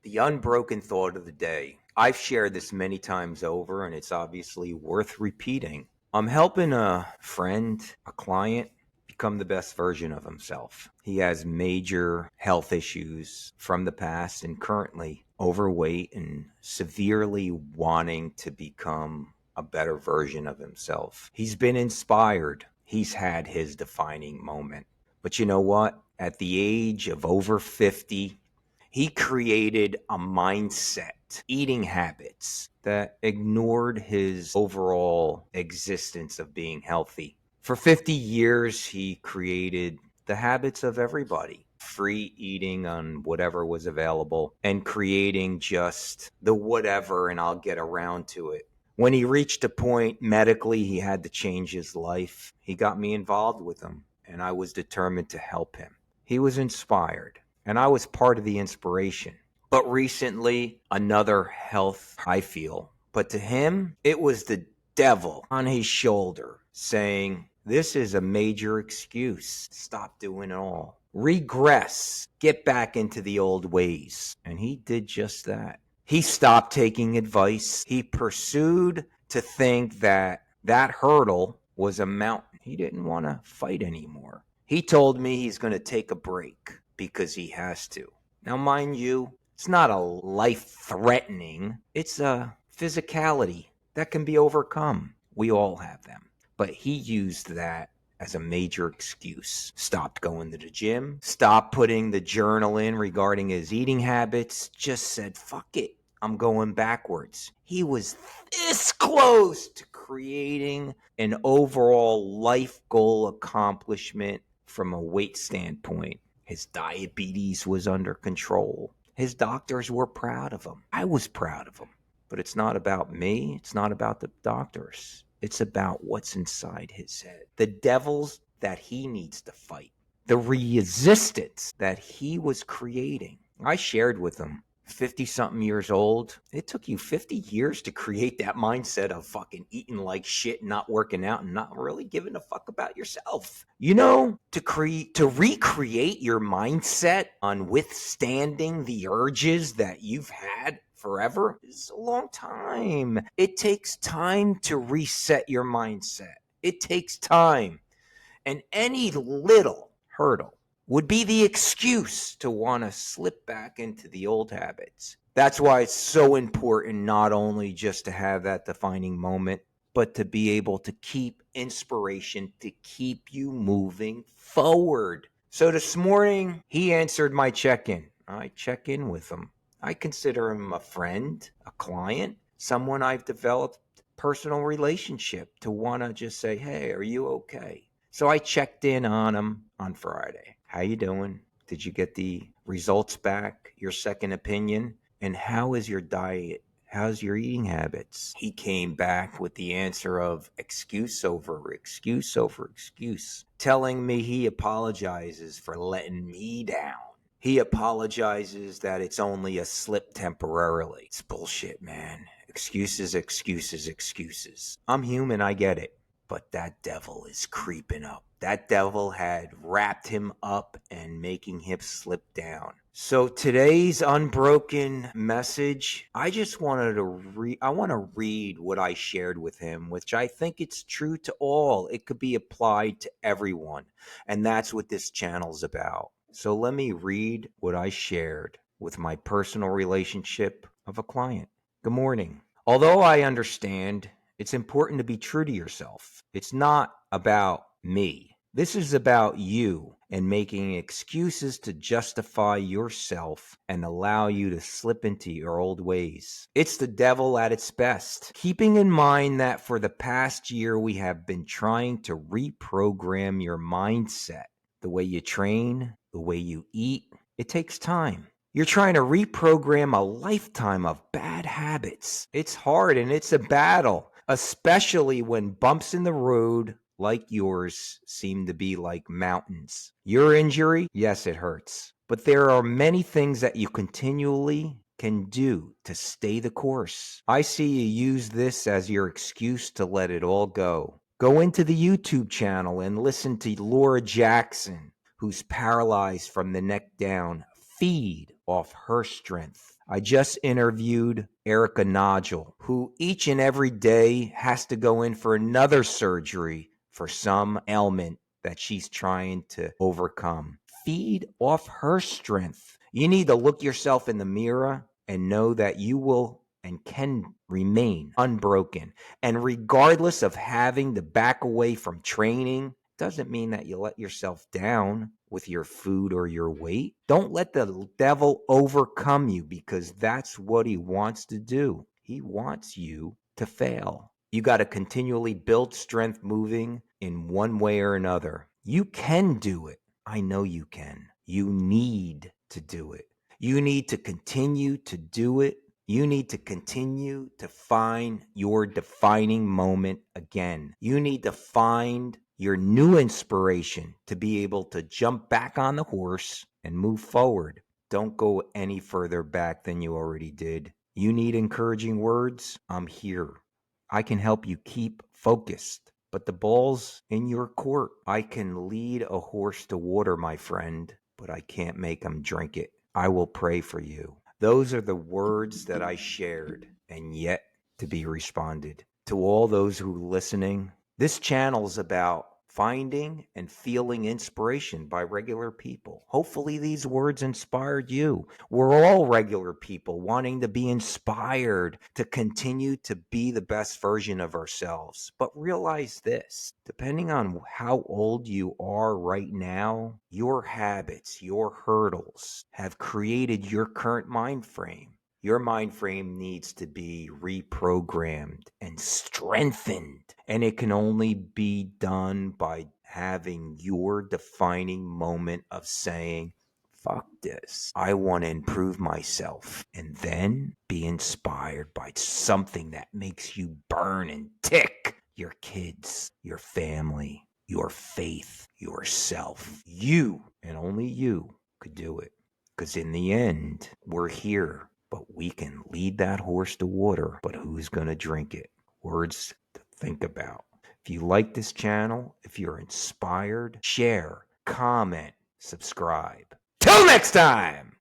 The unbroken thought of the day. I've shared this many times over, and it's obviously worth repeating. I'm helping a friend, a client, become the best version of himself. He has major health issues from the past and currently overweight and severely wanting to become a better version of himself. He's been inspired. He's had his defining moment. But you know what? At the age of over 50, he created a mindset, eating habits that ignored his overall existence of being healthy. For 50 years, he created the habits of everybody, free eating on whatever was available and creating just the whatever and I'll get around to it. When he reached a point medically he had to change his life, he got me involved with him and I was determined to help him. He was inspired and I was part of the inspiration. But recently, another health, I feel. But to him, it was the devil on his shoulder saying, this is a major excuse. Stop doing it all. Regress. Get back into the old ways. And he did just that. He stopped taking advice. He pursued to think that that hurdle was a mountain. He didn't want to fight anymore. He told me he's going to take a break because he has to. Now, mind you, it's not a life-threatening. It's a physicality that can be overcome. We all have them. But he used that as a major excuse. Stopped going to the gym. Stopped putting the journal in regarding his eating habits. Just said, fuck it. I'm going backwards. He was this close to creating an overall life goal accomplishment from a weight standpoint. His diabetes was under control. His doctors were proud of him. I was proud of him. But it's not about me. It's not about the doctors. It's about what's inside his head. The devils that he needs to fight. The resistance that he was creating. I shared with him, 50-something years old. It took you 50 years to create that mindset of fucking eating like shit, not working out, and not really giving a fuck about yourself. You know, to recreate your mindset on withstanding the urges that you've had forever is a long time. It takes time to reset your mindset. It takes time. And any little hurdle would be the excuse to want to slip back into the old habits. That's why it's so important not only just to have that defining moment, but to be able to keep inspiration to keep you moving forward. So this morning, he answered my check-in. I check in with him. I consider him a friend, a client, someone I've developed personal relationship to want to just say, hey, are you okay? So I checked in on him on Friday. How you doing? Did you get the results back? Your second opinion? And how is your diet? How's your eating habits? He came back with the answer of excuse over excuse over excuse, telling me he apologizes for letting me down. He apologizes that it's only a slip temporarily. It's bullshit, man. Excuses, excuses, excuses. I'm human, I get it. But that devil is creeping up. That devil had wrapped him up and making him slip down. So today's unbroken message, I just wanted to I want to read what I shared with him, which I think it's true to all. It could be applied to everyone. And that's what this channel's about. So let me read what I shared with my personal relationship of a client. Good morning. Although I understand it's important to be true to yourself, it's not about me. This is about you and making excuses to justify yourself and allow you to slip into your old ways. It's the devil at its best. Keeping in mind that for the past year, we have been trying to reprogram your mindset. The way you train, the way you eat, it takes time. You're trying to reprogram a lifetime of bad habits. It's hard and it's a battle, especially when bumps in the road like yours seem to be like mountains. Your injury, yes, it hurts. But there are many things that you continually can do to stay the course. I see you use this as your excuse to let it all go. Go into the YouTube channel and listen to Laura Jackson, who's paralyzed from the neck down. Feed off her strength. I just interviewed Erica Nodule, who each and every day has to go in for another surgery for some ailment that she's trying to overcome. Feed off her strength. You need to look yourself in the mirror and know that you will and can remain unbroken. And regardless of having to back away from training, doesn't mean that you let yourself down with your food or your weight. Don't let the devil overcome you, because that's what he wants to do. He wants you to fail. You got to continually build strength moving in one way or another. You can do it. I know you can. You need to do it. You need to continue to do it. You need to continue to find your defining moment again. You need to find your new inspiration to be able to jump back on the horse and move forward. Don't go any further back than you already did. You need encouraging words? I'm here. I can help you keep focused, but the ball's in your court. I can lead a horse to water, my friend, but I can't make him drink it. I will pray for you. Those are the words that I shared, and yet to be responded. To all those who are listening, this channel is about finding and feeling inspiration by regular people. Hopefully these words inspired you. We're all regular people wanting to be inspired to continue to be the best version of ourselves. But realize this, depending on how old you are right now, your habits, your hurdles have created your current mind frame. Your mind frame needs to be reprogrammed and strengthened. And it can only be done by having your defining moment of saying, fuck this. I want to improve myself. And then be inspired by something that makes you burn and tick. Your kids, your family, your faith, yourself. You and only you could do it. Because in the end, we're here. But we can lead that horse to water, but who's going to drink it? Words to think about. If you like this channel, if you're inspired, share, comment, subscribe. Till next time!